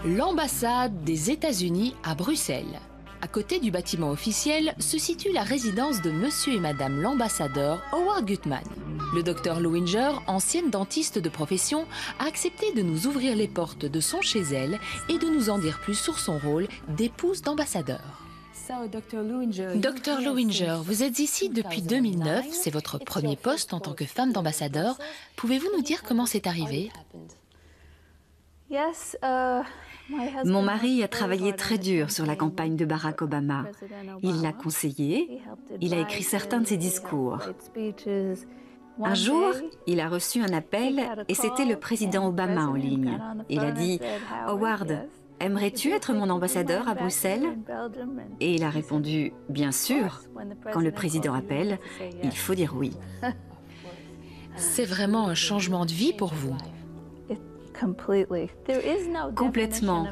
L'ambassade des États-Unis à Bruxelles. À côté du bâtiment officiel se situe la résidence de monsieur et madame l'ambassadeur Howard Gutman. Le docteur Lowinger, ancienne dentiste de profession, a accepté de nous ouvrir les portes de son chez elle et de nous en dire plus sur son rôle d'épouse d'ambassadeur. Docteur Lowinger, vous êtes ici depuis 2009, c'est votre premier poste en tant que femme d'ambassadeur. Pouvez-vous nous dire comment c'est arrivé? Mon mari a travaillé très dur sur la campagne de Barack Obama. Il l'a conseillé, il a écrit certains de ses discours. Un jour, il a reçu un appel et c'était le président Obama en ligne. Il a dit « Howard, aimerais-tu être mon ambassadeur à Bruxelles ?» Et il a répondu « Bien sûr, quand le président appelle, il faut dire oui. » C'est vraiment un changement de vie pour vous. Complètement.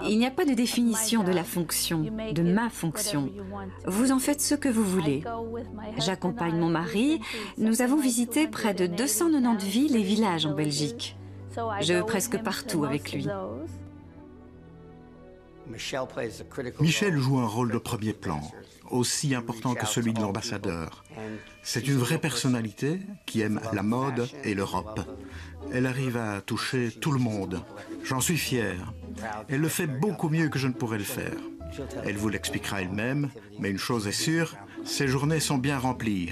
Il n'y a pas de définition de la fonction, de ma fonction. Vous en faites ce que vous voulez. J'accompagne mon mari. Nous avons visité près de 290 villes et villages en Belgique. Je vais presque partout avec lui. Michel joue un rôle de premier plan, aussi important que celui de l'ambassadeur. C'est une vraie personnalité qui aime la mode et l'Europe. Elle arrive à toucher tout le monde. J'en suis fier. Elle le fait beaucoup mieux que je ne pourrais le faire. Elle vous l'expliquera elle-même, mais une chose est sûre, ses journées sont bien remplies.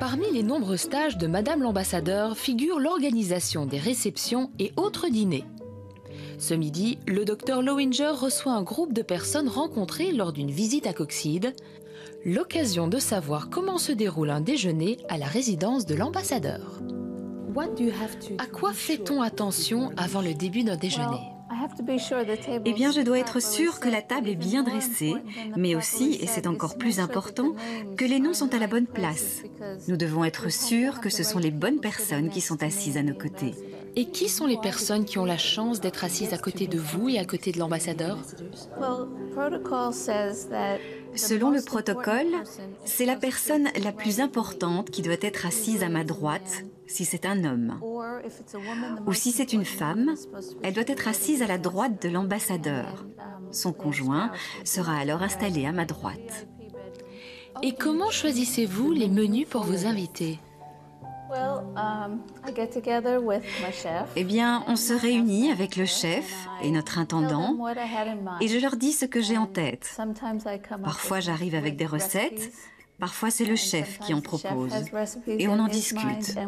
Parmi les nombreux stages de Madame l'ambassadeur figure l'organisation des réceptions et autres dîners. Ce midi, le docteur Lowinger reçoit un groupe de personnes rencontrées lors d'une visite à Coxyde, l'occasion de savoir comment se déroule un déjeuner à la résidence de l'ambassadeur. À quoi fait-on attention avant le début d'un déjeuner? Eh bien, je dois être sûre que la table est bien dressée, mais aussi, et c'est encore plus important, que les noms sont à la bonne place. Nous devons être sûrs que ce sont les bonnes personnes qui sont assises à nos côtés. Et qui sont les personnes qui ont la chance d'être assises à côté de vous et à côté de l'ambassadeur? Selon le protocole, c'est la personne la plus importante qui doit être assise à ma droite, si c'est un homme. Ou si c'est une femme, elle doit être assise à la droite de l'ambassadeur. Son conjoint sera alors installé à ma droite. Et comment choisissez-vous les menus pour vos invités? Eh bien, on se réunit avec le chef et notre intendant et je leur dis ce que j'ai en tête. Parfois, j'arrive avec des recettes, parfois c'est le chef qui en propose et on en discute.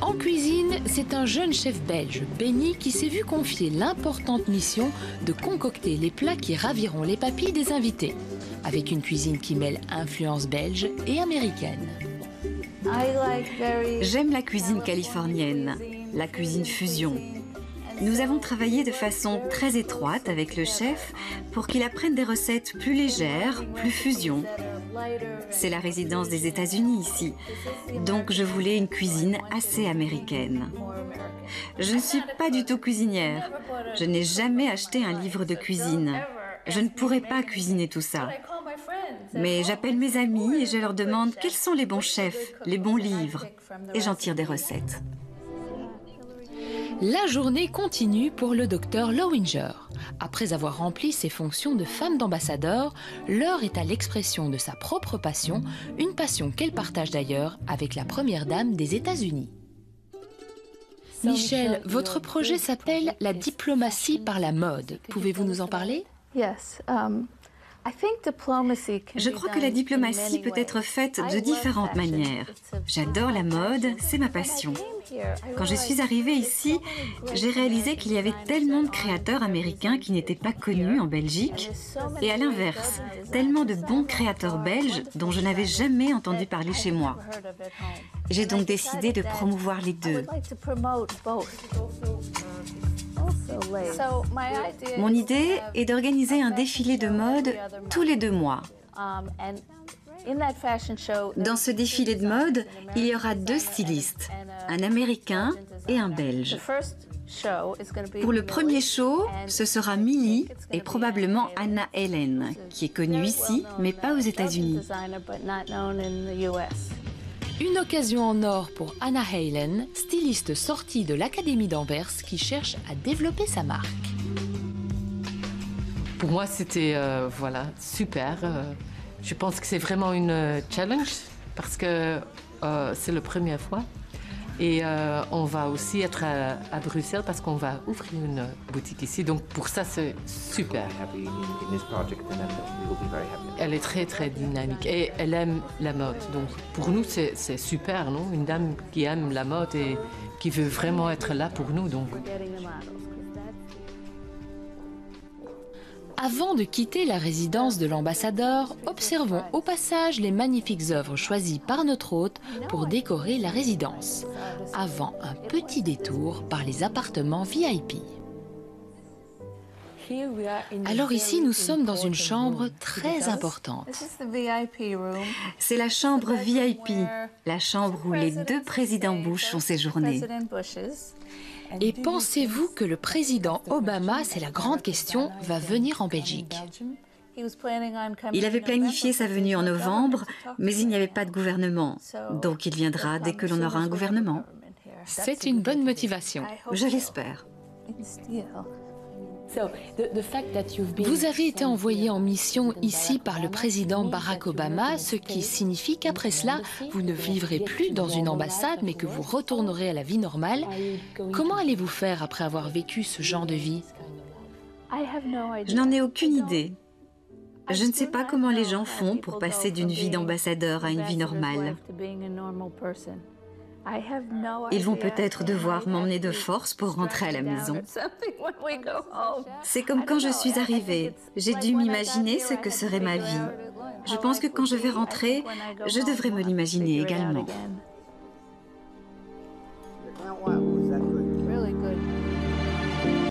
En cuisine, c'est un jeune chef belge, Benny, qui s'est vu confier l'importante mission de concocter les plats qui raviront les papilles des invités, avec une cuisine qui mêle influence belge et américaine. J'aime la cuisine californienne, la cuisine fusion. Nous avons travaillé de façon très étroite avec le chef pour qu'il apprenne des recettes plus légères, plus fusion. C'est la résidence des États-Unis ici, donc je voulais une cuisine assez américaine. Je ne suis pas du tout cuisinière. Je n'ai jamais acheté un livre de cuisine. Je ne pourrais pas cuisiner tout ça. Mais j'appelle mes amis et je leur demande quels sont les bons chefs, les bons livres, et j'en tire des recettes. La journée continue pour le docteur Lowinger. Après avoir rempli ses fonctions de femme d'ambassadeur, l'heure est à l'expression de sa propre passion, une passion qu'elle partage d'ailleurs avec la première dame des États-Unis. Michel, votre projet s'appelle la diplomatie par la mode. Pouvez-vous nous en parler? Je crois que la diplomatie peut être faite de différentes manières. J'adore la mode, c'est ma passion. Quand je suis arrivée ici, j'ai réalisé qu'il y avait tellement de créateurs américains qui n'étaient pas connus en Belgique, et à l'inverse, tellement de bons créateurs belges dont je n'avais jamais entendu parler chez moi. J'ai donc décidé de promouvoir les deux. Mon idée est d'organiser un défilé de mode tous les 2 mois. Dans ce défilé de mode, il y aura 2 stylistes, un Américain et un Belge. Pour le premier show, ce sera Millie et probablement Anna Helen, qui est connue ici, mais pas aux États-Unis. Une occasion en or pour Anna Heylen, styliste sortie de l'Académie d'Anvers qui cherche à développer sa marque. Pour moi, c'était voilà, super. Je pense que c'est vraiment une challenge parce que c'est la première fois. Et on va aussi être à Bruxelles parce qu'on va ouvrir une boutique ici. Donc pour ça, c'est super. Elle est très, très dynamique et elle aime la mode. Donc pour nous, c'est super, non? Une dame qui aime la mode et qui veut vraiment être là pour nous. Donc. Avant de quitter la résidence de l'ambassadeur, observons au passage les magnifiques œuvres choisies par notre hôte pour décorer la résidence, avant un petit détour par les appartements VIP. Alors ici, nous sommes dans une chambre très importante. C'est la chambre VIP, la chambre où les 2 présidents Bush ont séjourné. Et pensez-vous que le président Obama, c'est la grande question, va venir en Belgique? Il avait planifié sa venue en novembre, mais il n'y avait pas de gouvernement. Donc il viendra dès que l'on aura un gouvernement. C'est une bonne motivation. Je l'espère. Vous avez été envoyé en mission ici par le président Barack Obama, ce qui signifie qu'après cela, vous ne vivrez plus dans une ambassade, mais que vous retournerez à la vie normale. Comment allez-vous faire après avoir vécu ce genre de vie? Je n'en ai aucune idée. Je ne sais pas comment les gens font pour passer d'une vie d'ambassadeur à une vie normale. Ils vont peut-être devoir m'emmener de force pour rentrer à la maison. C'est comme quand je suis arrivée. J'ai dû m'imaginer ce que serait ma vie. Je pense que quand je vais rentrer, je devrais me l'imaginer également.